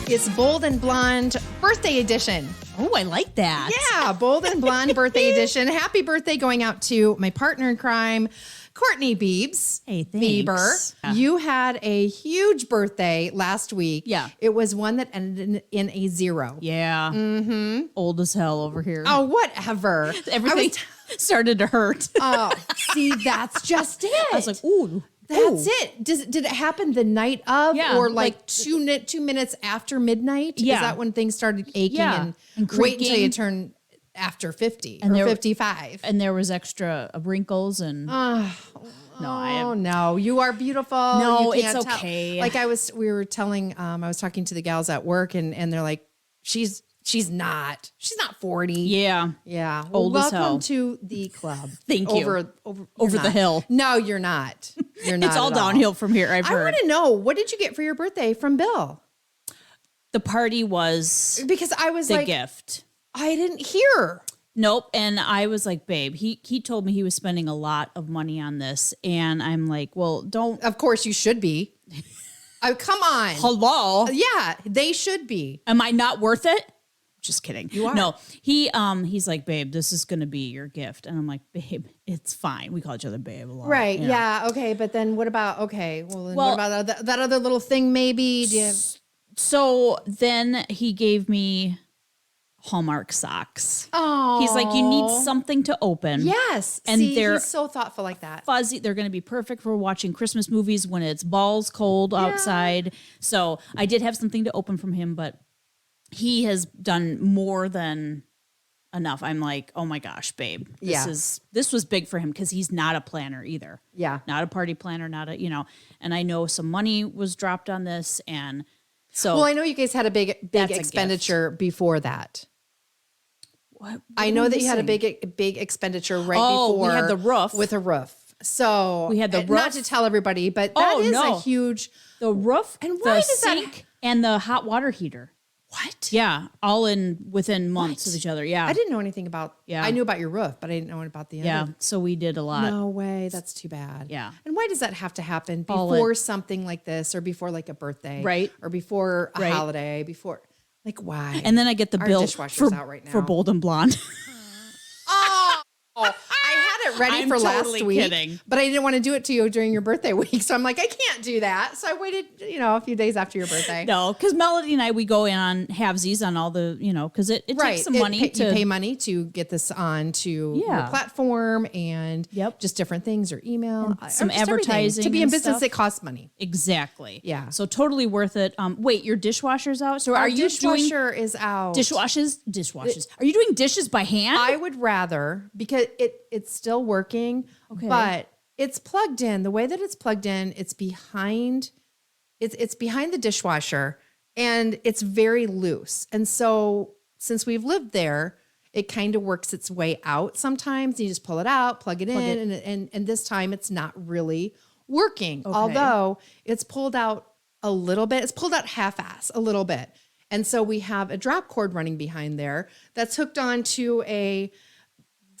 It's Bold and Blonde birthday edition. Oh, I like that. Yeah, Bold and Blonde birthday edition. Happy birthday going out to my partner in crime, Courtney Biebz. Hey, thanks. Bieber. Yeah. You had a huge birthday last week. Yeah. It was one that ended in a 0. Yeah. Mm-hmm. Old as hell over here. Oh, whatever. Everything started to hurt. Oh, see, that's just it. I was like, ooh. That's it. Did it happen the night of, Yeah, or like 2 minutes after midnight? Yeah. Is that when things started aching Yeah. and wait until you turn after 50 or 55? And there was extra wrinkles and No, you are beautiful. No, You can't it's tell. okay. Like I was talking to the gals at work and they're like, she's not 40. yeah. Yeah. Well, Old as hell. welcome to the club. Thank you. Over Over you're the not. hill. No, you're not. You're not. It's all at downhill from here, I've I heard. want to know, what did you get for your birthday from Bill? The party was Because I was the like, gift. I didn't hear. Nope. And I was like, babe, he told me he was spending a lot of money on this. And I'm like, well, don't. Of course you should be. Oh, come on. Hello. Yeah, they should be. Am I not worth it? Just kidding. You are. No, he's like, babe, this is going to be your gift. And I'm like, babe, it's fine. We call each other babe a lot. Right. you know. Yeah. Okay. But then what about, what about that other little thing maybe? Do you have, So then he gave me Hallmark socks. oh, He's like, you need something to open. Yes. And See, they're he's so thoughtful like that. fuzzy. They're going to be perfect for watching Christmas movies when it's balls cold outside. So I did have something to open from him, but he has done more than enough. I'm like, oh my gosh, babe, this was big for him because he's not a planner either. Yeah. Not a party planner, and I know some money was dropped on this. And so, Well, I know you guys had a big That's a expenditure before that. what I know that you had a big expenditure right before. we had the roof. With a roof. So We had the not roof. to tell everybody, but that is a huge. the roof, And why the does that sink, and the hot water heater. What? Yeah, all within months of each other. Yeah, I didn't know anything about. Yeah. I knew about your roof, but I didn't know about the Yeah, other. so we did a lot. No way. That's too bad. Yeah. And why does that have to happen All before something like this, or before like a birthday, Right. Or before a Right. holiday, before like why? And then I get the Our bill dishwasher's for, out right now. for Bold and Blonde. Oh, I had it ready I'm for totally last week, kidding. but I didn't want to do it to you during your birthday week. So I'm like, I can't do that. So I waited, a few days after your birthday. No, because Melody and I, we go in on halvesies on all the, because it takes some money You pay money to get this on to your platform and just different things, or email, And some or just everything. advertising To be in and business, stuff. it costs money. Exactly. Yeah. So totally worth it. Wait, your dishwasher's out? So are you doing dishwasher is out. dishwashes? Are you doing dishes by hand? I would rather, because it's still working, but it's plugged in. The way that it's plugged in, it's behind the dishwasher, and it's very loose. And so since we've lived there, it kind of works its way out sometimes. You just pull it out, plug it in, and this time it's not really working. Okay. Although it's pulled out a little bit. It's pulled out half-ass a little bit. And so we have a drop cord running behind there that's hooked onto a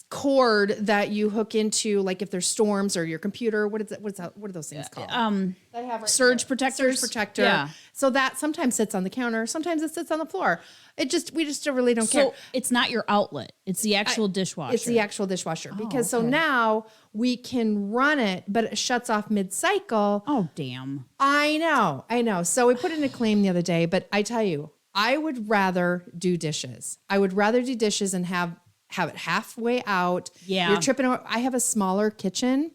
cord that you hook into, like if there's storms or your computer. What are those things called? Surge protectors. Surge protector. Yeah. So that sometimes sits on the counter, sometimes it sits on the floor. We just really don't care. So it's not your outlet. It's the actual dishwasher. It's the actual dishwasher, because so okay. now we can run it, but it shuts off mid-cycle. Oh, damn. I know. So we put in a claim the other day, but I tell you, I would rather do dishes. I would rather do dishes and have it halfway out. Yeah. You're tripping over. I have a smaller kitchen,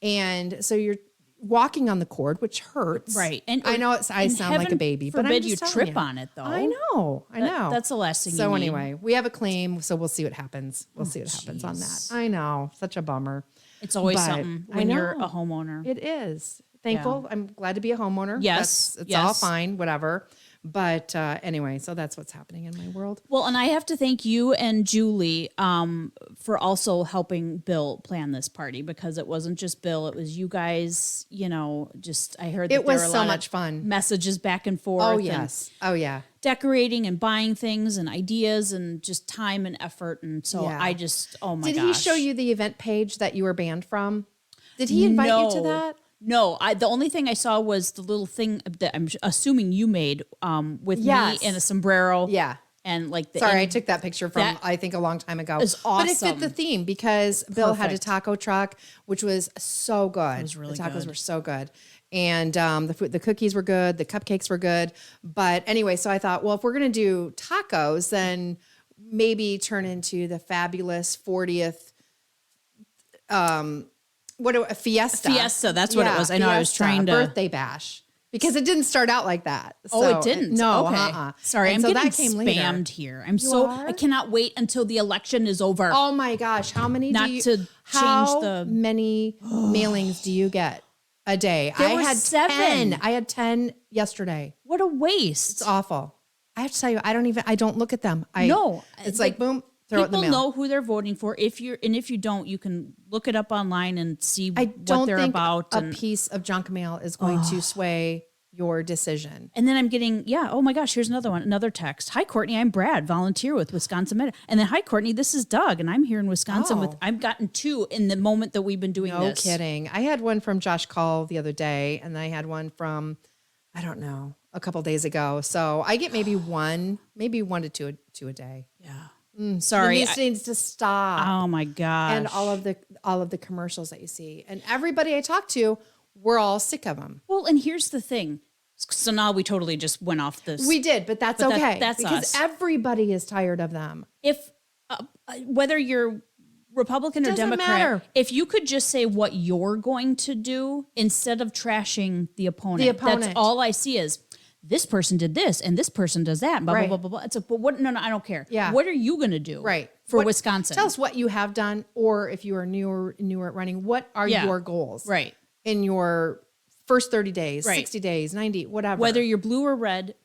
and so you're walking on the cord, which hurts. Right. And I know I sound like a baby, but I'm forbid just you telling trip on it, though. I know. That's the last thing So you need. anyway, we have a claim, so we'll see what happens. We'll see what happens on that. I know. Such a bummer. It's always But something I when you're know. a homeowner. It is. Thankful. I'm glad to be a homeowner. Yes, It's yes. all fine, whatever. But anyway, so that's what's happening in my world. Well, and I have to thank you and Julie for also helping Bill plan this party, because it wasn't just Bill, it was you guys, just I heard that It there was were a so lot much of fun. messages back and forth. Oh, and yes. Oh, yeah. decorating and buying things and ideas and just time and effort. And so Yeah. I just, oh my Did gosh. he show you the event page that you were banned from? Did he invite you to that? No, the only thing I saw was the little thing that I'm assuming you made with me in a sombrero. Yeah. And like I took that picture from I think a long time ago. Is But it fit awesome. the theme because Bill had a Perfect. taco truck, which was so good. It was really the tacos good. were so good. And the cookies were good. The cupcakes were good. But anyway, so I thought, well, if we're going to do tacos, then maybe turn into the fabulous 40th fiesta. Fiesta, that's what it was. I know, I was trying to birthday bash. Because it didn't start out like that. Oh, So, it didn't. No, okay. Sorry, And I'm so getting that came spammed later. here. are? I cannot wait until the election is over. Oh my gosh, how many Not do you to change how the- many mailings do you get a day? There I were had 7. 10. I had 10 yesterday. What a waste. It's awful. I have to tell you, I don't look at them. No, It's like boom, throw it in the People mail. know who they're voting for. If you don't, you can look it up online and see I what don't they're think about. a piece of junk mail is going to sway your decision. And then I'm getting, oh my gosh, here's another one, another text. Hi, Courtney, I'm Brad, volunteer with Wisconsin Med. And then, hi, Courtney, this is Doug, and I'm here in Wisconsin I've gotten 2 in the moment that we've been doing No this. kidding. I had one from Josh Call the other day, and I had one from, I don't know, a couple days ago. So I get maybe one to two a day. Yeah. Sorry. These needs to stop. Oh my gosh. And all of the commercials that you see, and everybody I talk to, we're all sick of them. Well, and here's the thing. So now we totally just went off this. We did, but that's okay. That's because us. everybody is tired of them. If whether you're Republican or Doesn't Democrat, matter. if you could just say what you're going to do instead of trashing the opponent. That's all I see is this person did this and this person does that. Blah, Right. blah, blah, blah, blah. It's but what? No, I don't care. Yeah. What are you going to do? Right. For Wisconsin. Tell us what you have done, or if you are newer at running, what are your goals? Right. In your first 30 days, Right. 60 days, 90, whatever. Whether you're blue or red,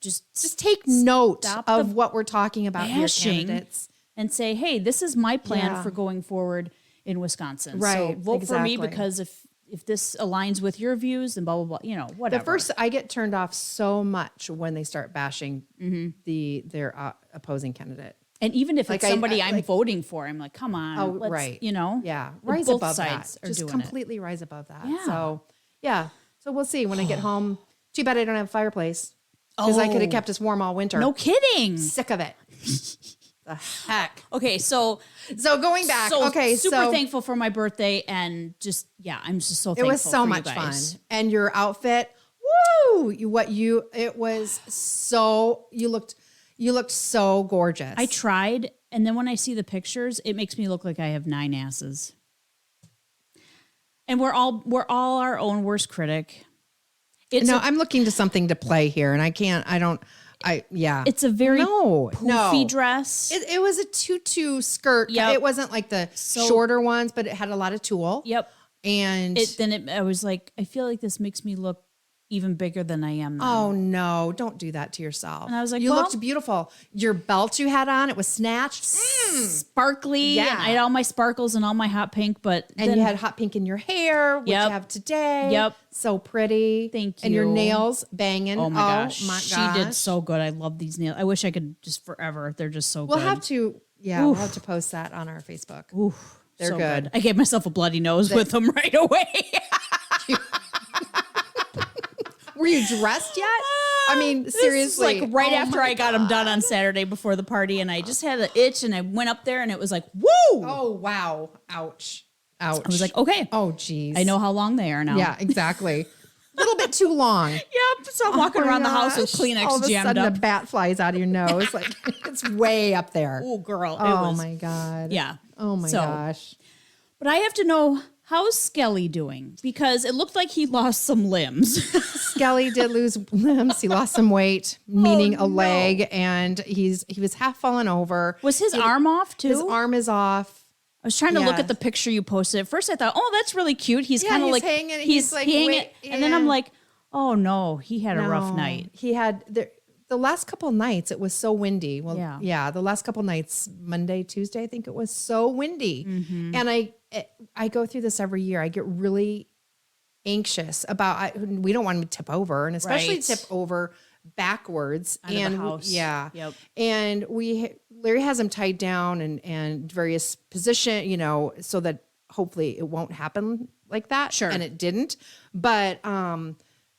just take note stop of the what we're talking about here, bashing candidates. and say, hey, this is my plan Yeah. for going forward in Wisconsin. Right, So vote for me exactly. because if this aligns with your views, then blah, blah, blah, whatever. I get turned off so much when they start bashing their opposing candidate. And even if Like it's somebody I'm like- voting for, I'm like, come on. Oh, let's, right. Yeah. Rise Both above sides that. are Just doing completely rise above that. Yeah. So, yeah. So we'll see when I get home. Too bad I don't have a fireplace because I could have kept us warm all winter. No kidding. Sick of it. The heck. Okay, so Going back. super thankful for my birthday and just I'm just so It thankful. was so for much you fun. guys. And your outfit, woo! You looked so gorgeous. I tried, and then when I see the pictures, it makes me look like I have 9 asses. And we're all our own worst critic. I'm looking to something to play here, and It's a very No. poofy dress. It was a tutu skirt. Yep. It wasn't like the shorter ones, but it had a lot of tulle. Yep. And I was like, I feel like this makes me look even bigger than I am now. oh no, don't do that to yourself. And I was like, you well- looked beautiful. Your belt you had on, it was snatched. Sparkly. Yeah. And I had all my sparkles and all my hot pink, but And then you had hot pink in your hair, which Yep. you have today. Yep. So pretty. Thank And your you. nails banging. oh my gosh, she did gosh. so good. I love these nails. I wish I could just forever. They're just so We'll good. have to, we'll have to post that on our Facebook. Oof, They're so good. I gave myself a bloody nose with them right away. Were you dressed yet? I mean, This seriously. is like right Oh after my I got them done on Saturday before the party, and I just had an itch, and I went up there, and it was like, woo! Oh, wow. Ouch. Ouch. I was like, okay, oh, geez. I know how long they are now. Yeah, exactly. A little bit too long. Yep. So I'm walking Oh my around the house with gosh. Kleenex All of a jammed sudden, up. a bat flies out of your nose. Like it's way up there. Oh, girl. It Oh was, my god. Yeah. Oh my So, gosh. But I have to know, how's Skelly doing? Because it looked like he lost some limbs. Skelly did lose limbs. He lost some weight, meaning Oh, a leg, and he was half fallen over. Was his arm off too? His arm is off. I was trying to look Yeah. at the picture you posted. At first I thought, oh, that's really cute. He's Yeah, kind of he's like hanging- he's like, hanging. wait, And then I'm yeah. like, oh no, he had a rough No, night. He had the last couple nights. It was so windy. Well, Yeah. the last couple nights, Monday, Tuesday, I think it was so windy, and I go through this every year. I get really anxious about. We don't want him to tip over, and especially Right. tip over backwards. Out of the and house. yeah, Yep. and Larry has him tied down and various position, so that hopefully it won't happen like that. Sure. And it didn't. But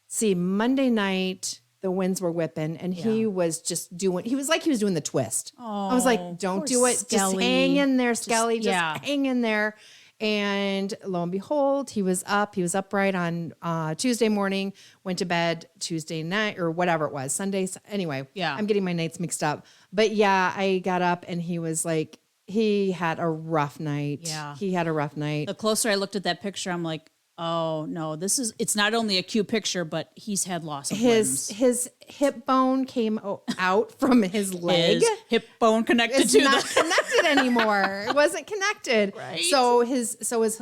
see, Monday night the winds were whipping and he was just doing, he was doing the twist. I was like, don't do it. Skelly. Just hang in there, Skelly. Just yeah. hang in there. And lo and behold, he was upright on Tuesday morning, went to bed Tuesday night or whatever it was, Sunday. Anyway, Yeah. I'm getting my nights mixed up. But yeah, I got up and he was like, he had a rough night. Yeah. He had a rough night. The closer I looked at that picture, I'm like, oh no, it's not only a cute picture, but he's had loss of limbs. His hip bone came out from his leg. His hip bone connected It's to not connected anymore. It wasn't connected. Right. So his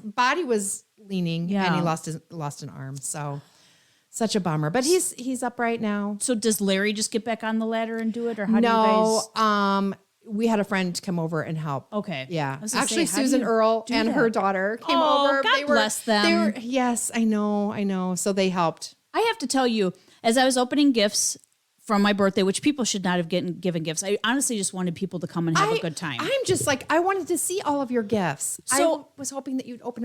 body was leaning and he Yeah. lost an arm. So such a bummer. But he's upright now. So does Larry just get back on the ladder and do it, or how do you guys? We had a friend come over and help. Okay. Yeah. I was gonna Actually, say, how do Susan you Earl do and that? her daughter came Oh, over. God bless them. Yes, I know. So they helped. I have to tell you, as I was opening gifts from my birthday, which people should not have given gifts, I honestly just wanted people to come and have a good time. I'm just like, I wanted to see all of your gifts. So- I was hoping that you'd open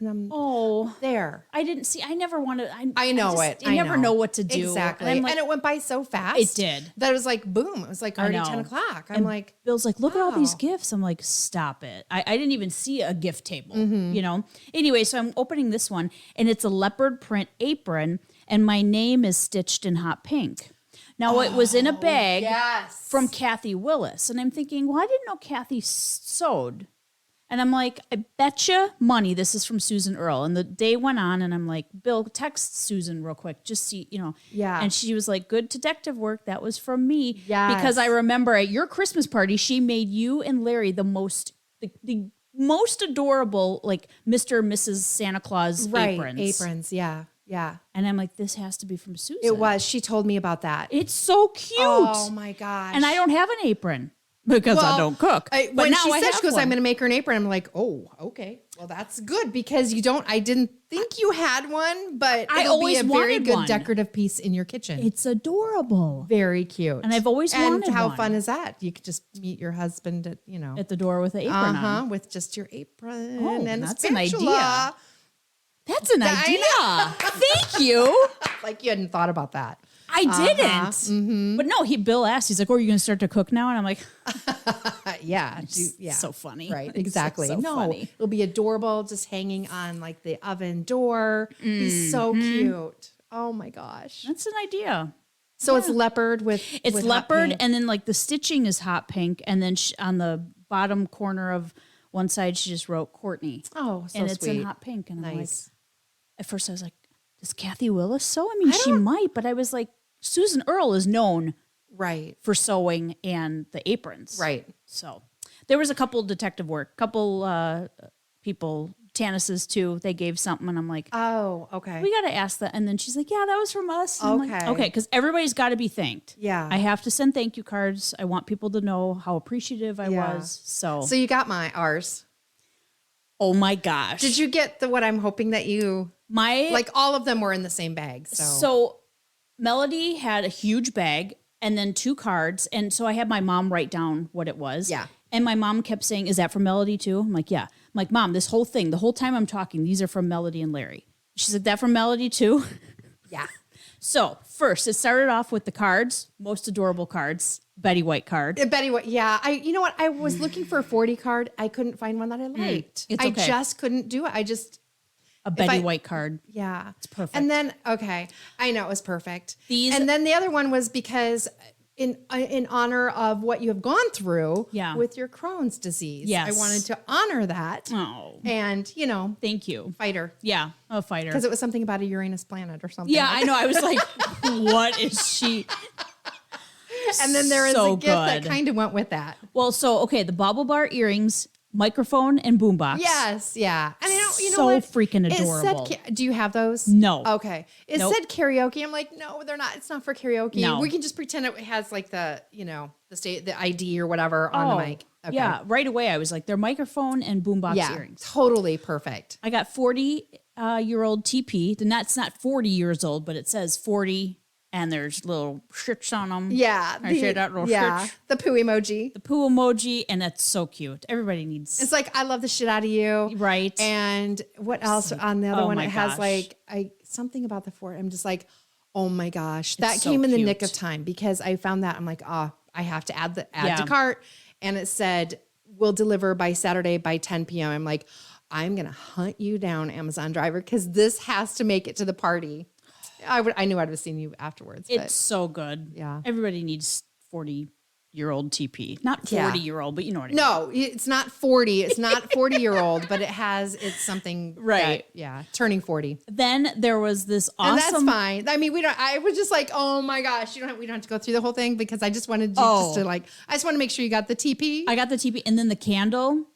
them oh, there. I didn't see. I never wanted. I know just, it. I never know what to do. Exactly. And, I'm like, and it went by so fast. It did. That it was like, boom. It was like already know. 10 o'clock. I'm And like, Bill's like, look at all these wow. gifts. I'm like, stop it. I didn't even see a gift table, you know? Anyway, so I'm opening this one and it's a leopard print apron and my name is stitched in hot pink. Now it was in a bag yes. from Kathy Willis. And I'm thinking, well, I didn't know Kathy sewed. And I'm like, I betcha money this is from Susan Earl. And the day went on and I'm like, Bill, text Susan real quick. Just see, you know. Yeah. And she was like, good detective work. That was from me. Yes. Because I remember at your Christmas party, she made you and Larry the most adorable, like Mr. and Mrs. Santa Claus aprons. Yeah. Yeah. And I'm like, this has to be from Susan. It was. She told me about that. It's so cute. Oh my gosh. And I don't have an apron because I don't cook. When but now she I said, have she goes, one. I'm going to make her an apron. I'm like, oh, okay. Well, that's good because I didn't think you had one, but I it'll always be a very wanted good one. decorative piece in your kitchen. It's adorable. Very cute. And I've always wanted And how one. fun is that? You could just meet your husband at, At the door with the apron on. with just your apron Oh, and that's a an spatula. idea. That's an I idea. Thank you. Like you hadn't thought about that. I didn't. But no, Bill asked, he's like, oh, are you going to start to cook now? And I'm like, Yeah. so funny. Right. It's Exactly. so No, funny. it'll be adorable just hanging on like the oven door. Be so cute. Oh my gosh. That's an idea. So it's leopard with It's with hot leopard, pink. and then like the stitching is hot pink, and then on the bottom corner of one side, she just wrote Courtney. Oh, so and it's sweet. in hot pink. And I'm like, Nice. at first I was like, does Kathy Willis sew? I mean, she might, but I was like, Susan Earl is known Right. for sewing and the aprons. Right. So there was a couple detective work, couple people, Tanis's too. They gave something, and I'm like, Oh, okay. we got to ask that. And then she's like, yeah, that was from us. And I'm like, Okay. okay, because everybody's got to be thanked. Yeah. I have to send thank you cards. I want people to know how appreciative I Yeah. was. So, So you got ours. oh my gosh. Did you get what I'm hoping that you like all of them were in the same bag. So Melody had a huge bag and then 2 cards. And so I had my mom write down what it was. Yeah. And my mom kept saying, is that from Melody too? I'm like, yeah. I'm like, Mom, this whole thing, the whole time I'm talking, these are from Melody and Larry. She's like, that from Melody too? Yeah. So first, it started off with the cards, most adorable cards, Betty White card. Betty, what? Yeah, you know what? I was looking for a 40 card. I couldn't find one that I liked. It's I okay. just couldn't do it. A Betty White card. Yeah, it's perfect. And then I know it was perfect. These- and then the other one was because in honor of what you have gone through Yeah. with your Crohn's disease. Yes. I wanted to honor that. Oh, And thank you. fighter. Yeah, a fighter. Because it was something about a Uranus planet or something. Yeah, like I know. I was like, what is she? And then there is So a gift that good. kind of went with that. Well, so, okay, the Bobble Bar earrings, microphone, and boombox. Yes, yeah. And you know So what? freaking It said adorable. do you have those? No. Okay. It Nope. said karaoke. I'm like, no, they're not. It's not for karaoke. No. We can just pretend it has like the ID or whatever on the mic. Okay. Yeah, right away I was like, they're microphone and boombox Yeah. earrings. Totally perfect. I got 40-year-old TP. And that's not 40 years old, but it says 40 and there's little shits on them. Yeah. I say that little shits. The poo emoji. The poo emoji, and that's so cute. Everybody needs. It's like, I love the shit out of you. Right. And what else on the other oh one? my It has gosh. like something about the fort. I'm just like, oh my gosh. That so came in the cute. nick of time because I found that. I'm like, I have to add Yeah. to cart. And it said, we'll deliver by Saturday by 10 p.m. I'm like, I'm going to hunt you down, Amazon driver, because this has to make it to the party. I knew I'd have seen you afterwards. It's so good. Yeah. Everybody needs 40-year-old TP. Not Yeah. 40-year-old, but you know what I mean. No, it's not 40. It's not 40-year-old, but it's something. Right. Turning 40. Then there was this awesome. And that's fine. I mean, I was just like, oh my gosh, we don't have to go through the whole thing because I just wanted you I just want to make sure you got the TP. I got the TP, and then the candle.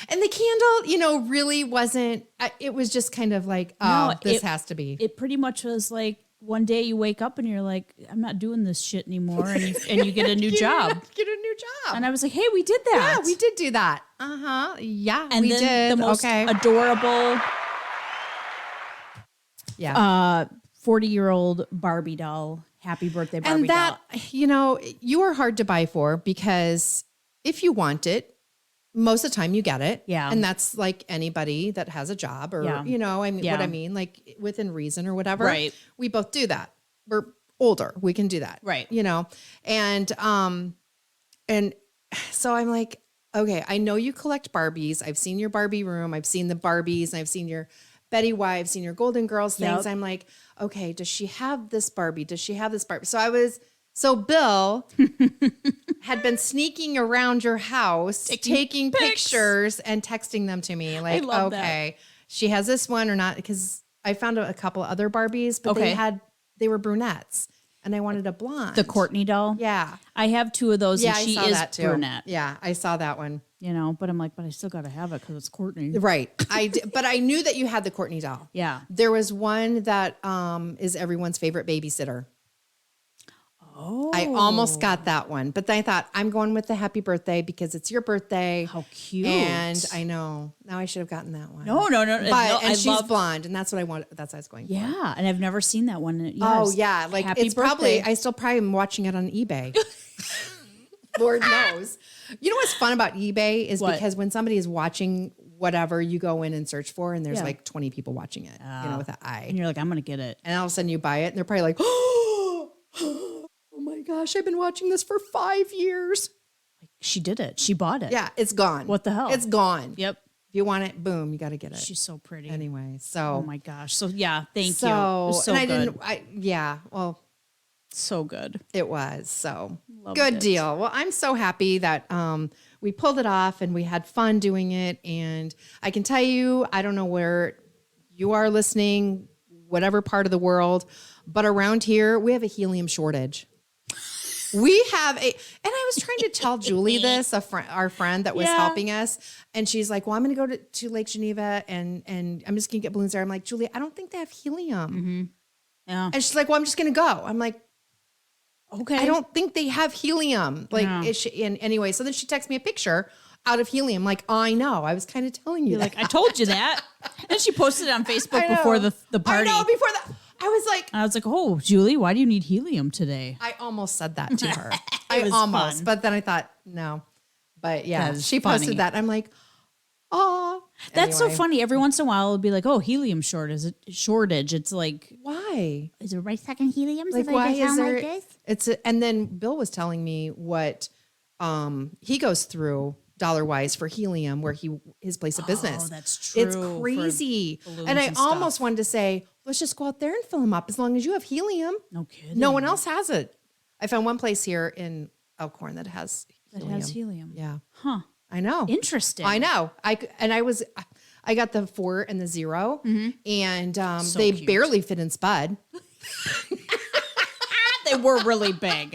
And the candle, really wasn't, it was just kind of like, this has to be. It pretty much was like one day you wake up and you're like, I'm not doing this shit anymore. And you get a new job. Get a new job. And I was like, hey, we did that. Yeah, we did do that. Uh-huh. Yeah, And we then did. the most adorable 40-year-old Barbie doll. Happy birthday, Barbie doll. And that, you are hard to buy for because if you want it, most of the time you get it. Yeah. And that's like anybody that has a job or, Yeah. what I mean, like within reason or whatever. Right. We both do that. We're older. We can do that. Right. And so I'm like, okay, I know you collect Barbies. I've seen your Barbie room. I've seen the Barbies and I've seen your Betty White. I've seen your Golden Girls things. Yep. I'm like, okay, does she have this Barbie? Does she have this Barbie? So Bill had been sneaking around your house, taking pictures and texting them to me. Like, love okay, she has this one or not? Because I found a couple other Barbies, but they were brunettes and I wanted a blonde. The Courtney doll. Yeah. I have two of those Yeah, and she I saw is that too. brunette. Yeah, I saw that one. But I'm like, but I still got to have it because it's Courtney. Right. But I knew that you had the Courtney doll. Yeah. There was one that is everyone's favorite babysitter. Oh. I almost got that one, but then I thought I'm going with the happy birthday because it's your birthday. How cute. And I know now I should have gotten that one. No. But she's blonde and that's what I want. That's what I was going for. Yeah. And I've never seen that one. Yes. Oh yeah. Like Happy it's birthday. I still probably am watching it on eBay. Lord knows. You know what's fun about eBay is because when somebody is watching whatever you go in and search for and there's like 20 people watching it, with an eye. And you're like, I'm going to get it. And all of a sudden you buy it and they're probably like, oh my gosh, I've been watching this for 5 years. She did it. She bought it. Yeah, it's gone. What the hell? It's gone. Yep. If you want it, boom, you got to get it. She's so pretty. Anyway, so. Oh my gosh. So yeah, thank you. It So, was so and good. well, So good. it was. So Loved good it. deal. Well, I'm so happy that we pulled it off and we had fun doing it. And I can tell you, I don't know where you are listening, whatever part of the world, but around here, we have a helium shortage. We have and I was trying to tell Julie this, our friend that was helping us. And she's like, well, I'm going to go to Lake Geneva and I'm just going to get balloons there. I'm like, Julie, I don't think they have helium. Mm-hmm. Yeah. And she's like, well, I'm just going to go. I'm like, Okay. I don't think they have helium. Like, and anyway, so then she texts me a picture out of helium. Like, I know. I was kind of telling you. Like, I told you that. And she posted it on Facebook before the party. I know, before that. I was like, And I was like, oh, Julie, why do you need helium today? I almost said that to her. was fun. But then I thought, no. But yeah, That is she posted funny. that. I'm like, oh. That's so funny. Every once in a while, it'll be like, oh, helium shortage. It's like, Why? is everybody sucking helium? Like, why is there? And then Bill was telling me what he goes through dollar-wise for helium, where his place of business. Oh, that's true. It's crazy. balloons And I and stuff. almost wanted to say, let's just go out there and fill them up as long as you have helium. No kidding. No one else has it. I found one place here in Elkhorn that has helium. That has helium. Yeah. Huh. I know. Interesting. I know. I got the 4 and the 0 and So they cute. barely fit in Spud. They were really big.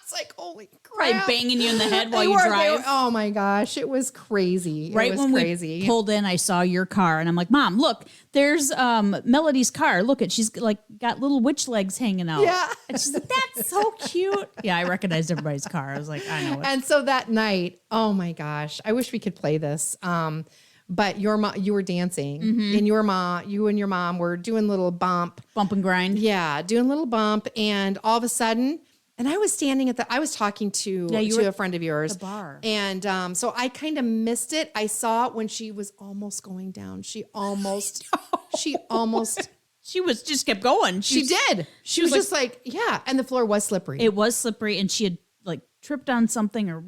It's like, holy Probably crap. banging you in the head while They you were- drive. oh my gosh. It was crazy. Right it was when crazy. we pulled in, I saw your car, and I'm like, "Mom, look, there's Melody's car. Look at she's like got little witch legs hanging out." Yeah. and she's like, "That's so cute." Yeah, I recognized everybody's car. I was like, "I know it." And so that night, oh my gosh, I wish we could play this. but you were dancing and you and your mom were doing a little bump and grind. Yeah. Doing a little bump. And all of a sudden, and I was standing I was talking to a friend of yours. The bar. And so I kind of missed it. I saw it when she was almost going down. She almost. She just kept going. She did. She was just like, yeah. And the floor was slippery. It was slippery, and she had like tripped on something, or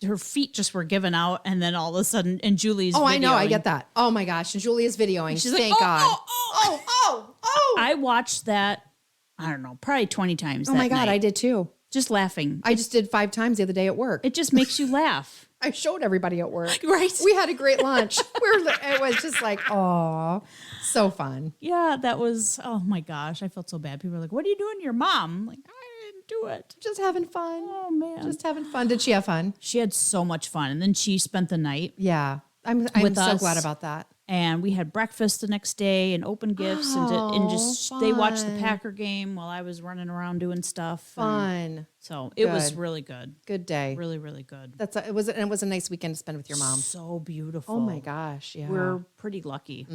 her feet just were giving out. And then all of a sudden, and Julie's I know. I get that. Oh my gosh. And Julie is videoing. She's Thank like, God. I watched that, I don't know, probably 20 times. Oh my God. I did too. Just laughing. I just did 5 times the other day at work. It just makes you laugh. I showed everybody at work. Right. We had a great lunch. It was just like, oh, so fun. Yeah, that was, oh my gosh, I felt so bad. People were like, what are you doing to your mom? I'm like, I didn't do it. Just having fun. Oh man. Just having fun. Did she have fun? She had so much fun. And then she spent the night. Yeah. I'm with so us. glad about that. And we had breakfast the next day and open gifts and just fun. they watched the Packer game while I was running around doing stuff. Fun. So it was Good. really good. Good day. Really, really good. It was a nice weekend to spend with your mom. So beautiful. Oh my gosh. Yeah. We're pretty lucky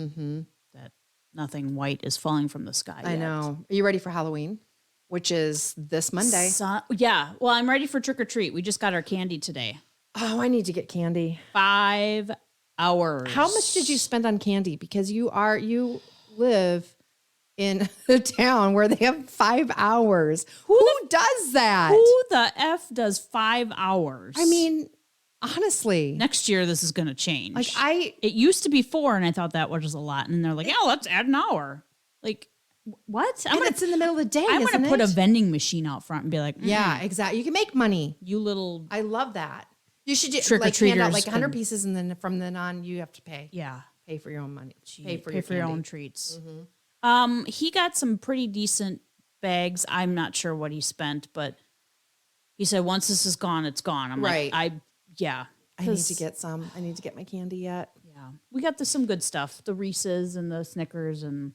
that nothing white is falling from the sky. I know. Are you ready for Halloween? Which is this Monday. Yeah. Well, I'm ready for trick or treat. We just got our candy today. Oh, I need to get candy. 5 hours. How much did you spend on candy? Because you live in a town where they have 5 hours. Who does that? Who the F does 5 hours? I mean, honestly. Next year, this is going to change. Like it used to be 4, and I thought that was a lot. And they're like, yeah, let's add an hour. Like, what? It's in the middle of the day. I'm going to put a vending machine out front and be like, yeah, exactly. You can make money. You little. I love that. You should do, trick or treaters hand out like 100 pieces, and then from then on, you have to pay. Yeah. Pay for your own money. Pay for your own treats. Mm-hmm. He got some pretty decent bags. I'm not sure what he spent, but he said once this is gone, it's gone. I'm right. like, yeah. I need to get some. I need to get my candy yet. Yeah. We got some good stuff. The Reese's and the Snickers and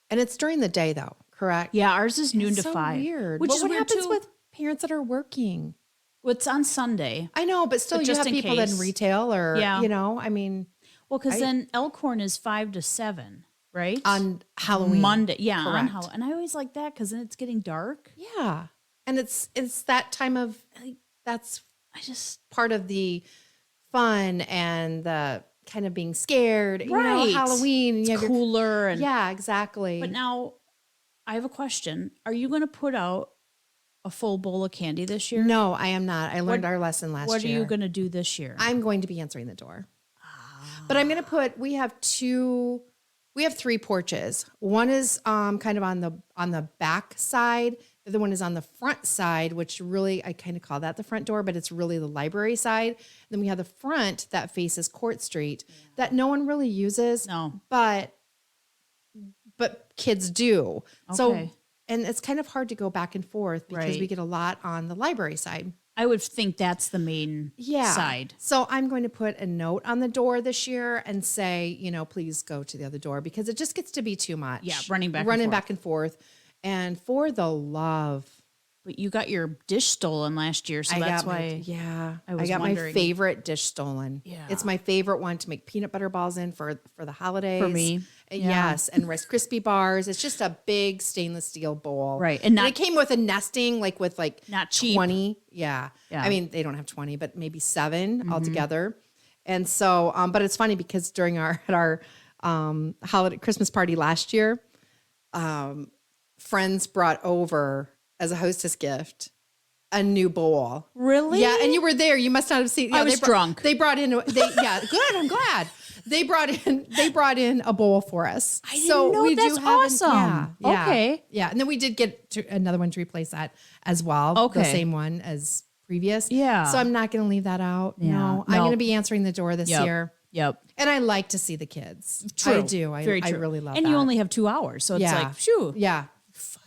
it's during the day though, correct? yeah, ours is noon to so 5. Weird. Which but is what weird happens too. with parents that are working? Well, it's on Sunday. I know, but still, you have people that in retail or, I mean. Well, because then Elkhorn is 5 to 7, right? On Halloween. Monday. Yeah, correct. on Halloween. And I always like that because then it's getting dark. Yeah. And it's that time of, that's part of the fun and the kind of being scared. Right. Halloween. It's cooler. Yeah, exactly. But now I have a question. Are you going to put out a full bowl of candy this year? No, I am not. I learned our lesson last year. What are you going to do this year? I'm going to be answering the door. But I'm going to we have 3 porches. One is kind of on the back side. The other one is on the front side, which really, I kind of call that the front door, but it's really the library side. Then we have the front that faces Court Street that no one really uses. No. But kids do. Okay. So, and it's kind of hard to go back and forth because Right. we get a lot on the library side. I would think that's the main side. So I'm going to put a note on the door this year and say, please go to the other door because it just gets to be too much. Yeah, running back and forth. And for the love. But you got your dish stolen last year, so that's why. I got my favorite dish stolen. Yeah. It's my favorite one to make peanut butter balls in for the holidays. For me. Yes. And Rice Krispie bars. It's just a big stainless steel bowl. Right. And it came with a nesting, with not cheap. 20. Yeah. Yeah. I mean, they don't have 20, but maybe 7 altogether. And so, but it's funny because during our holiday Christmas party last year, friends brought over as a hostess gift a new bowl. Really? Yeah, and you were there. You must not have seen. Yeah, I was drunk. They brought in. Good. I'm glad. They brought in a bowl for us. I didn't know. That's awesome. Yeah. Okay. Yeah, and then we did get another one to replace that as well. Okay. The same one as previous. Yeah. So I'm not going to leave that out. Yeah. No, I'm going to be answering the door this year. Yep. And I like to see the kids. True. I do. I really love and that. you only have 2 hours, so it's like, phew. Yeah.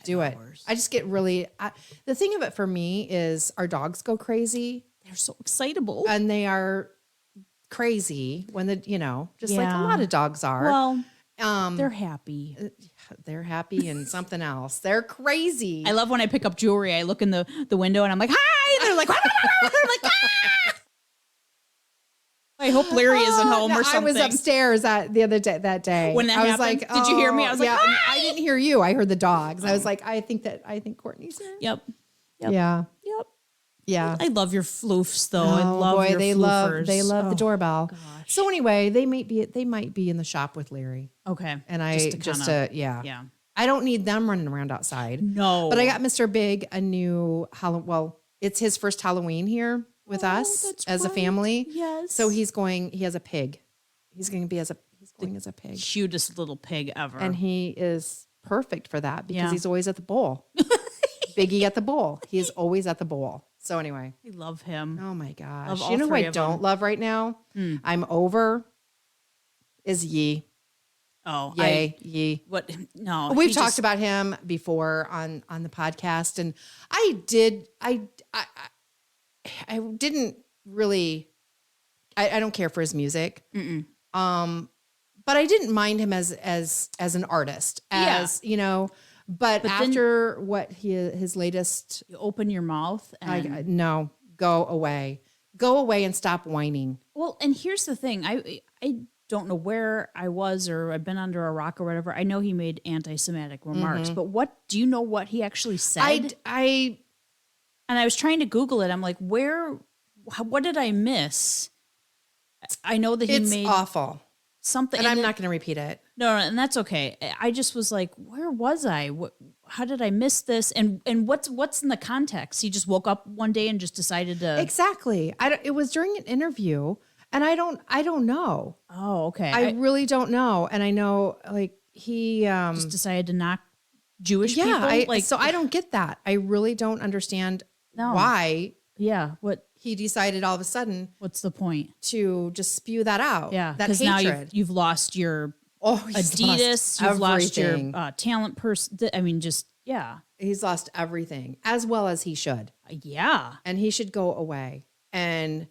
Do it. hours. I just get really, the thing of it for me is our dogs go crazy They're so excitable. and they are crazy when like a lot of dogs are. Well, they're happy. They're happy and something else. They're crazy. I love when I pick up jewelry. I look in the window and I'm like, hi. They're like, they're like, ah! I hope Larry isn't home or something. I was upstairs that day. When that I was happened, like, did you hear me? I was like, I didn't hear you. I heard the dogs. I was like, I think Courtney's here. Yep. Yeah. Yep. Yeah. I love your floofs though. I love your floofers. They love the doorbell. Gosh. So anyway, they might be in the shop with Larry. Okay. And Yeah. I don't need them running around outside. No. But I got Mr. Big a new it's his first Halloween here with us as a family. Yes. So he has a pig. He's going as a pig. Cutest little pig ever. And he is perfect for that because Yeah. he's always at the bowl. Biggie at the bowl. He is always at the bowl. So anyway. I love him. Oh my gosh. Love all You know who three I of don't them. love right now? I'm over is Yee. Oh, Yay, Yee. what? No, We've talked about him before on the podcast, and I didn't really. I don't care for his music. But I didn't mind him as an artist, you know. But after his latest, You open your mouth and no, go away and stop whining. well, and here's the thing. I don't know where I was or I've been under a rock or whatever. I know he made anti-Semitic remarks, but do you know what he actually said? And I was trying to Google it. I'm like, what did I miss? I know that he it's made awful, something. and I'm not going to repeat it. No, and that's okay. I just was like, where was I? How did I miss this? And what's in the context? He just woke up one day and just decided to. Exactly. It was during an interview, and I don't know. Oh, okay. I really don't know. And I know like he just decided to knock Jewish people. So I don't get that. I really don't understand No. why Yeah. he decided all of a sudden What's the point? to just spew that out. Yeah, that because hatred. now you've lost your he's Adidas. lost You've lost your everything. talent person. I mean, just yeah, He's lost everything, as well as he should, yeah. and he should go away. And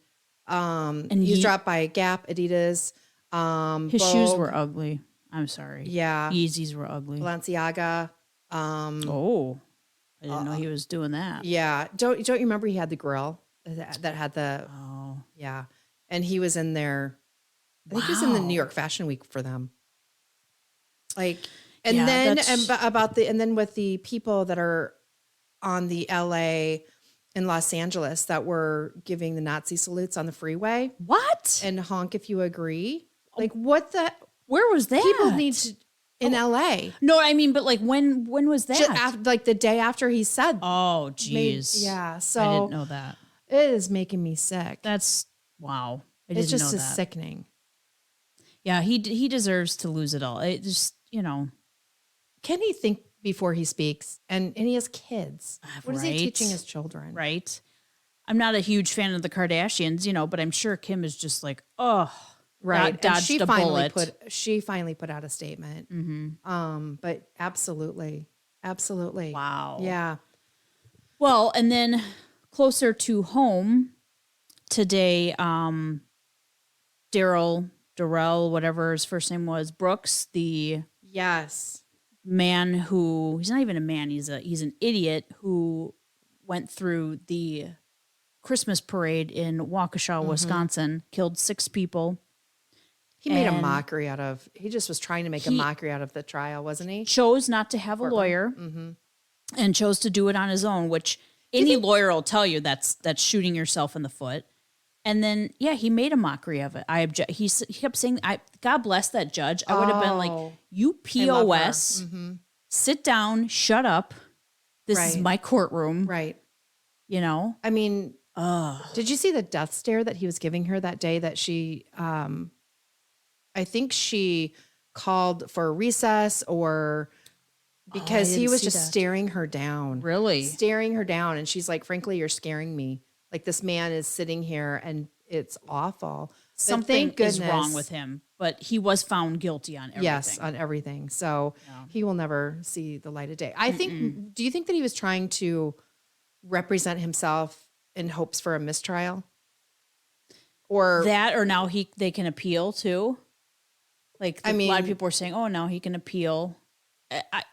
he's dropped by Gap, Adidas. His shoes Vogue, were ugly. I'm sorry. Yeah. Yeezys were ugly. Balenciaga. Oh, I didn't know he was doing that. Yeah. Don't you remember he had the grill that had the yeah. And he was in there. I think he was in the New York Fashion Week for them. Like and Yeah, then that's- and then with the people that are on the LA and Los Angeles that were giving the Nazi salutes on the freeway What? and honk if you agree. Like what the Where was that? people need to in LA. No, I mean, but like when was that? Just after, like the day after he said Oh, geez. yeah. So I didn't know that. it is making me sick. That's wow. I It's didn't just know as that. sickening. Yeah, he deserves to lose it all. It just Can he think before he speaks? And he has kids. What is he Right. teaching his children? right. I'm not a huge fan of the Kardashians, but I'm sure Kim is just like, oh, Right. And dodged she a finally bullet. she finally put out a statement. But absolutely. Absolutely. Wow. Yeah. Well, and then closer to home today, Darrell, whatever his first name was, Brooks, the Yes. man who he's not even a man, he's an idiot who went through the Christmas parade in Waukesha, Wisconsin, killed 6 people. He made a And mockery out of, he just was trying to make a mockery out of the trial, wasn't he? Chose not to have a lawyer and chose to do it on his own, which any lawyer will tell you that's shooting yourself in the foot. And then, yeah, he made a mockery of it. I object. He kept saying, God bless that judge. I would have been like, you POS, sit down, shut up. This is Right. my courtroom. Right. I mean, did you see the death stare that he was giving her that day that she, I think she called for a recess or because he didn't was see just that. staring her down. Really? Staring her down. And she's like, frankly, you're scaring me. Like this man is sitting here and it's awful. But Something thank is wrong goodness- with him, but he was found guilty on everything. Yes, on everything. So he will never see the light of day. I think, do you think that he was trying to represent himself in hopes for a mistrial? Or That or now they can appeal too. Like a lot mean- of people were saying, oh, now he can appeal.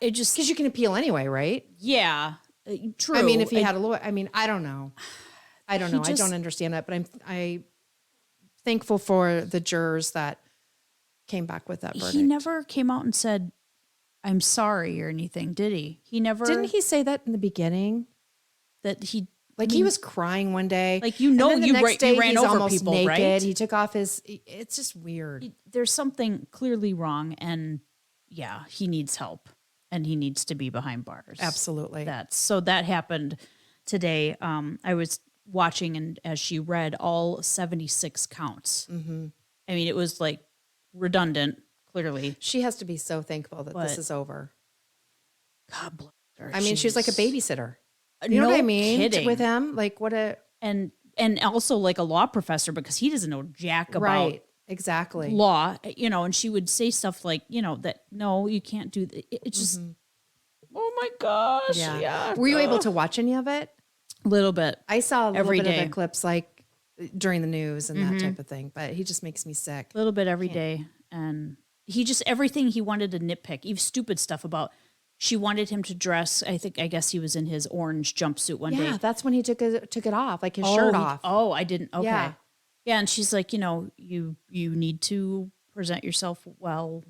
It just, because you can appeal anyway, right? yeah, true. I mean, if he had a lawyer, I mean, I don't know. I don't He know. I just- don't understand that, but thankful for the jurors that came back with that verdict. He never came out and said, "I'm sorry" or anything, did he? He never. Didn't he say that in the beginning? That he He was crying one day. Like, and then the next day, you ran he's over almost people, naked. right? He took off his. It's just weird. There's something clearly wrong, and yeah, he needs help, and he needs to be behind bars. Absolutely. That happened today. I was watching, and as she read all 76 counts. Mm-hmm. I mean, it was like redundant. Clearly, she has to be so thankful that this is over. God bless her. I mean, she's like a babysitter. You know what I mean? Kidding. With him, like what a and also like a law professor, because he doesn't know jack about exactly law, and she would say stuff like, that no, you can't do that. It's just, oh my gosh. Yeah. Were you able to watch any of it? A little bit. I saw a little every bit day. of the clips like during the news and that type of thing, but he just makes me sick. A little bit every day. And he just, everything he wanted to nitpick, even stupid stuff about, she wanted him to dress. I guess he was in his orange jumpsuit one day. Yeah, that's when he took it off, like his shirt off. Oh, I didn't. Okay. Yeah. Yeah, and she's like, you need to present yourself well.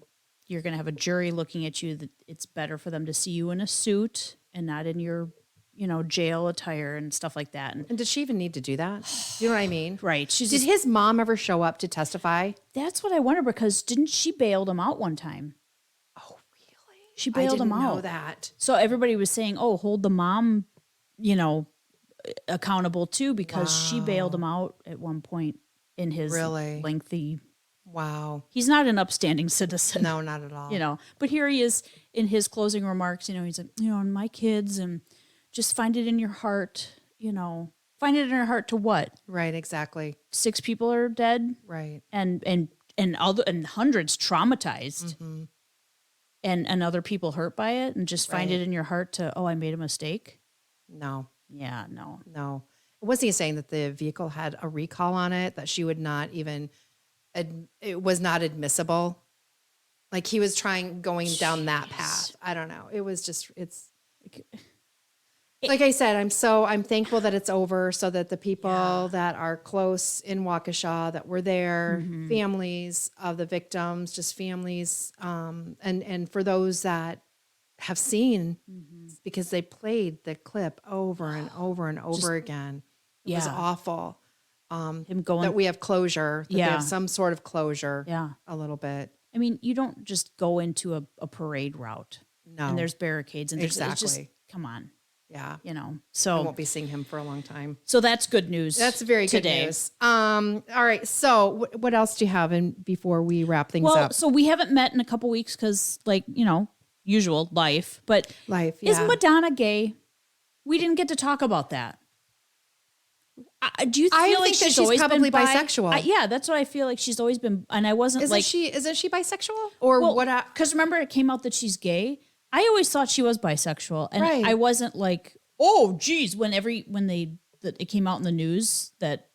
You're going to have a jury looking at you. That it's better for them to see you in a suit and not in your, jail attire and stuff like that. And did she even need to do that? You know what I mean? Right. Did his mom ever show up to testify? That's what I wonder, because didn't she bailed him out one time? Oh, really? She bailed him out. I didn't know that. So everybody was saying, "Oh, hold the mom, accountable too," because she bailed him out at one point in his lengthy. Wow. He's not an upstanding citizen. No, not at all. But here he is in his closing remarks. He's like, and my kids, and just find it in your heart. Find it in your heart to what? Right. Exactly. 6 people are dead. Right. And hundreds traumatized. Mm-hmm. And other people hurt by it, and just find it in your heart to, I made a mistake. No. Yeah, no. Wasn't he saying that the vehicle had a recall on it, that she would not even, it was not admissible? Like he was going down that path. I don't know. It was just, like I said, I'm thankful that it's over, so that the people that are close in Waukesha that were there, families of the victims, just families, and for those that have seen, because they played the clip over and over and over again. It was awful. Him going, that we have closure, that they have some sort of closure, a little bit. I mean, you don't just go into a parade route. No. And there's barricades, and there's Exactly. it's just, come on. Yeah. So I won't be seeing him for a long time. So that's good news. That's very good today. news. All right. So what else do you have before we wrap things up? So we haven't met in a couple weeks because, usual life. But is Madonna gay? We didn't get to talk about that. Do you feel like she's always probably been bisexual? Yeah, that's what I feel like. She's always been, and I wasn't Isn't she bisexual or what? Because remember, it came out that she's gay. I always thought she was bisexual, and Right. I wasn't like, oh, geez, when it came out in the news that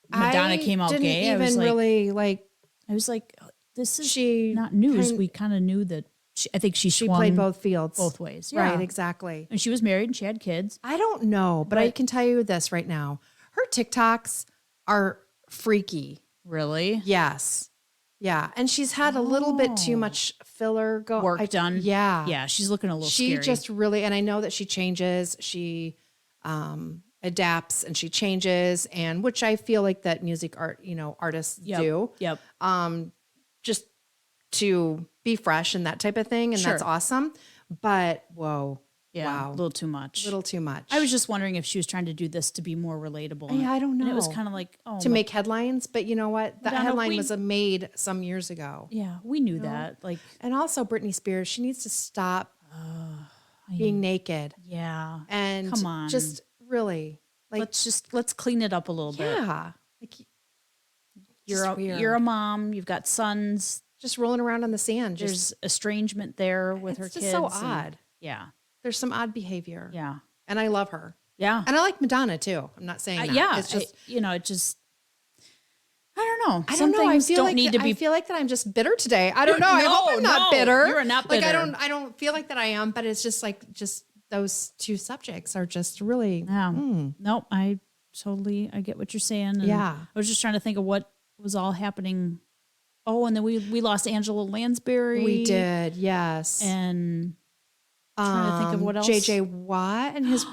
Madonna came out gay. I was like, oh, this is not news. We kind of knew that. I think she played both fields, both ways. Yeah. Right, exactly. And she was married and she had kids. I don't know, but I can tell you this right now: her TikToks are freaky. Really? Yes. Yeah, and she's had a little bit too much filler work done. Yeah, yeah, she's looking a little. She scary. just really, and I know that she changes. She adapts and she changes, and which I feel like that music artists do. Yep. Just to be fresh and that type of thing, and Sure. that's awesome. But whoa. Yeah, wow. a little too much. I I was just wondering if she was trying to do this to be more relatable. Yeah, I don't know. And it was kind of like, to make headlines, but you know what? That Madonna, headline was made some years ago. Yeah, we knew that. Like, And also Britney Spears, she needs to stop being naked. yeah. And Come on. just really let's clean it up a little bit. yeah. Like You're a mom. You've got sons. just rolling around on the sand. There's estrangement there with her it's kids. just so and- odd. yeah. There's some odd behavior. Yeah. And I love her. Yeah. And I like Madonna too. I'm not saying that. Yeah. It's just it just. I don't know. I Some don't know. I things feel don't like need to be. I feel like that I'm just bitter today. I don't know. I hope I'm not No, bitter. you are not Like bitter. I don't feel like that I am, but it's just those two subjects are just really Yeah. Nope. I get what you're saying. And Yeah. I was just trying to think of what was all happening. Oh, and then we lost Angela Lansbury. We did, yes. And trying to think of what else. JJ Watt and his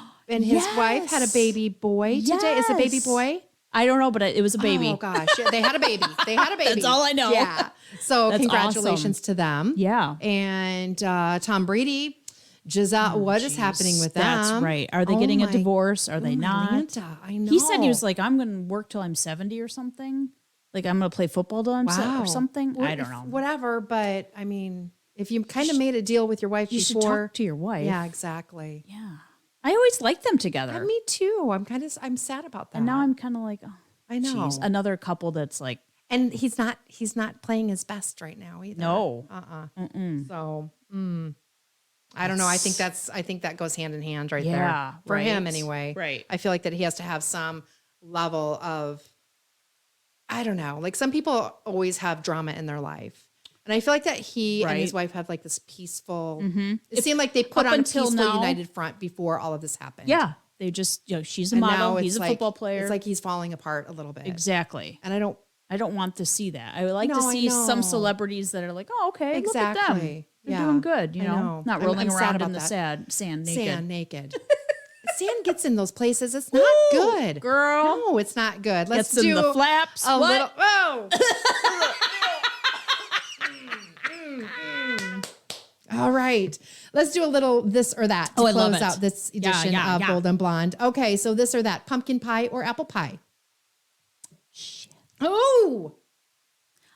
wife had a baby boy today. Is it a baby boy? I don't know, but it was a baby. Oh gosh, they had a baby. That's all I know. Yeah. So That's congratulations awesome. to them. Yeah. And Tom Brady, Giselle, what is happening with them? That's right. Are they getting a divorce? Are they not? Atlanta, I know. He said he was like, I'm going to work till I'm 70 or something. Like I'm going to play football till I'm or something. Well, I don't know. Whatever, but I mean, if you kind of made a deal with your wife You before, should talk to your wife. yeah, exactly. Yeah. I always liked them together. Me too. I'm sad about that. And now I'm kind of like, oh, I know. geez, another couple that's like, and he's not playing his best right now either. no. So, I don't know. I think that goes hand in hand right there Yeah, for right. him anyway. Right. I feel like that he has to have some level of, I don't know, like some people always have drama in their life. And I feel like that he and his wife have like this peaceful, it seemed like they put on a peaceful united front before all of this happened. Yeah. They just, she's a And model. now He's a like, football player. It's like he's falling apart a little bit. Exactly. And I don't want to see that. I would like to No, I see some know. celebrities that are like, oh, okay, look at them. Exactly. They're Yeah. doing good, I know. not I'm rolling sad around about in the that. sand naked. Sand naked. Sand gets in those places. It's not good. Girl. No, it's not good. Let's Gets do in the flaps. a What? little. Whoa. All right. Let's do a little this or that to Oh, I love close it. out this edition Yeah, of yeah. Bold and Blonde. Okay, so this or that, pumpkin pie or apple pie? Shit. Oh,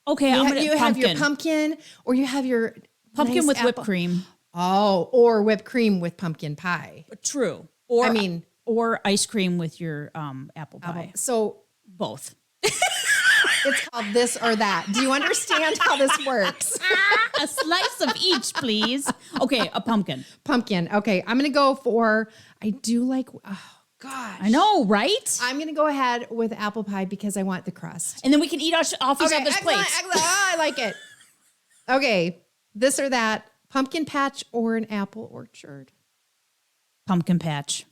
Okay, you have your pumpkin or you have your pumpkin nice with whipped apple- cream. Oh, or whipped cream with pumpkin pie. True. Or I mean- or ice cream with your apple pie. So Both. it's called this or that. Do you understand how this works? A slice of each, please. Okay, a pumpkin. Pumpkin. Okay, I'm going to go for, I do like, oh gosh. I know, right? I'm going to go ahead with apple pie because I want the crust. And then we can eat off each other's excellent, plates. excellent. Oh, I like it. Okay, this or that, pumpkin patch or an apple orchard? Pumpkin patch.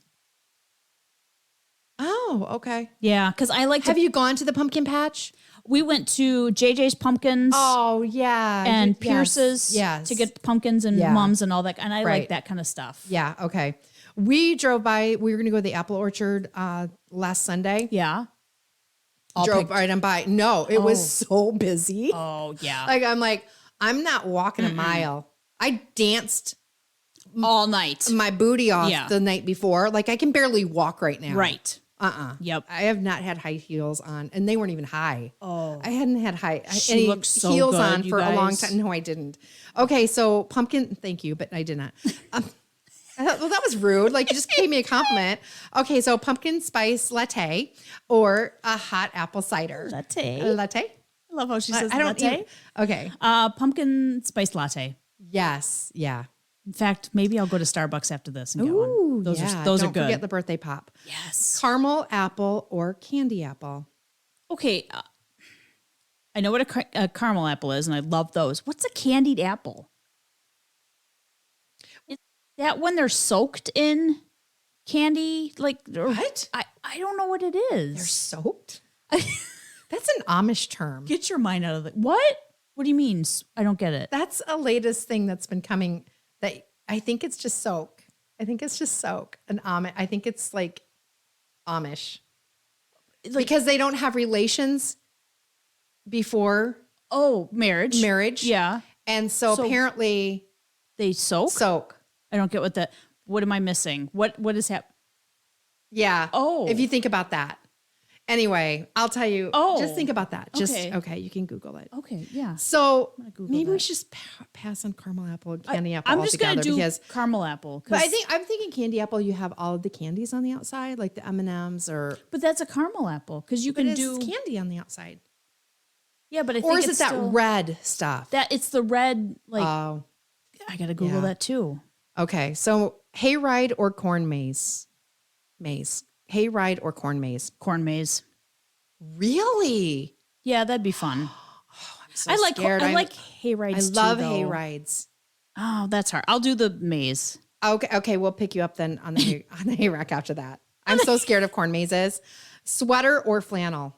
Oh, okay. Yeah, because I like Have you gone to the pumpkin patch? We went to JJ's Pumpkins Oh, yeah. and Yes, Pierce's yes. to get pumpkins and Yeah. mums and all that. And I Right. like that kind of stuff. Yeah, okay. We drove by, we were going to go to the apple orchard last Sunday. Yeah. Drove right on by. No, it was so busy. Oh, yeah. I'm like, I'm not walking a mile. I danced all night. my booty off Yeah. the night before. Like I can barely walk right now. Right. Yep. I have not had high heels on, and they weren't even high. Oh. I hadn't had She any looks so heels good, on you for a long guys. time. No, I didn't. Okay, so pumpkin. Thank you, but I did not. I thought, well, that was rude. Like you just gave me a compliment. Okay, so pumpkin spice latte or a hot apple cider Latte. Latte. I love how she says I don't latte. even- Okay. Pumpkin spice latte. Yes. Yeah. In fact, maybe I'll go to Starbucks after this and get one. Ooh, Those yeah. are those Don't are good. Forget the birthday pop. Yes. Caramel apple or candy apple. Okay. I know what a caramel apple is, and I love those. What's a candied apple? Is that when they're soaked in candy? Like What? I don't know what it is. They're soaked? That's an Amish term. Get your mind out of the what? What do you mean? I don't get it. That's a latest thing that's been coming that I think it's just soak. I think it's just soak. An Amish. I think it's like Amish. Because they don't have relations before Oh, marriage. Yeah. And so apparently They soak? soak. I don't get what am I missing? What is happening? Yeah. Oh. If you think about that. Anyway, I'll tell you. Oh. Just think about that. Just Okay. okay. You can Google it. Okay, yeah. So gonna Google maybe we that. should just pass on caramel apple and candy apple I'm just altogether gonna do because. caramel apple. But I'm thinking candy apple. You have all of the candies on the outside, like the M&Ms, or but that's a caramel apple because you can it's do candy on the outside. yeah. But I Or think is it it's that still, red stuff? that it's the red like Oh, I gotta Google yeah. that too. okay. So hayride or corn maze? Hayride or corn maze? Corn maze. Really? Yeah, that'd be fun. I'm so I like scared. I like hayrides. I love too, though. hayrides. Oh, that's hard. I'll do the maze. Okay, we'll pick you up then on the on the hay rack after that. I'm so scared of corn mazes. Sweater or flannel?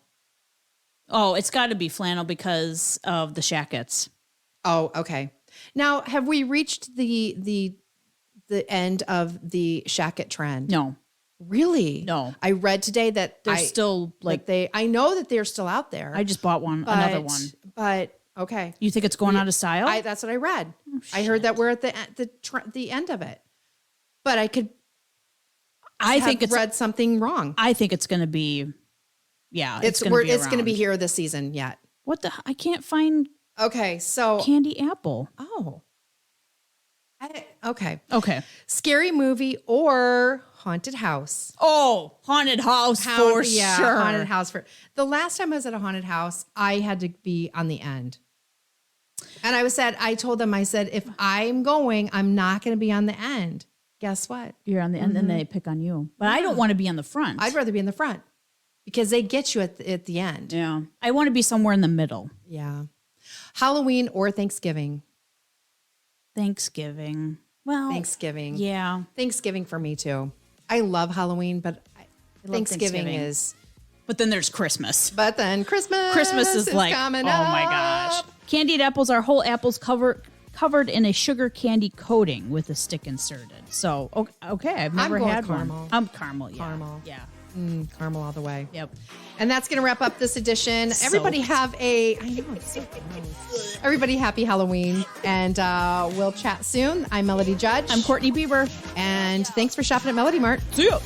Oh, it's got to be flannel because of the shackets. Oh, okay. Now, have we reached the end of the shacket trend? No. Really? No. I read today that They're still like I know that they're still out there. I just bought another one. But okay. You think it's going out of style? That's what I read. I heard that we're at the end of it. But I could read something wrong. I think it's going to be it's going to be here this season yet. What I can't find Okay, so candy apple. Oh. Okay. Scary movie or haunted house? Oh, haunted house for sure. Haunted house the last time I was at a haunted house, I had to be on the end. And I told them, I said, if I'm going, I'm not going to be on the end. Guess what? You're on the end and they pick on you. But I don't want to be on the front. I'd rather be in the front because they get you at the end. Yeah. I want to be somewhere in the middle. Yeah. Halloween or Thanksgiving? Thanksgiving. Well, Thanksgiving. Yeah. Thanksgiving for me too. I love Halloween, but Thanksgiving is. But then there's Christmas. But then Christmas. Christmas is like, coming oh my gosh. Candied apples are whole apples covered in a sugar candy coating with a stick inserted. So, okay, I've never had caramel. one. Caramel, yeah. Caramel. Yeah. Caramel all the way. Yep. And that's going to wrap up this edition. Everybody have I know, it's so gross. Everybody happy Halloween. And we'll chat soon. I'm Melody Judge. I'm Courtney Bieber. And thanks for shopping at Melody Mart. See ya.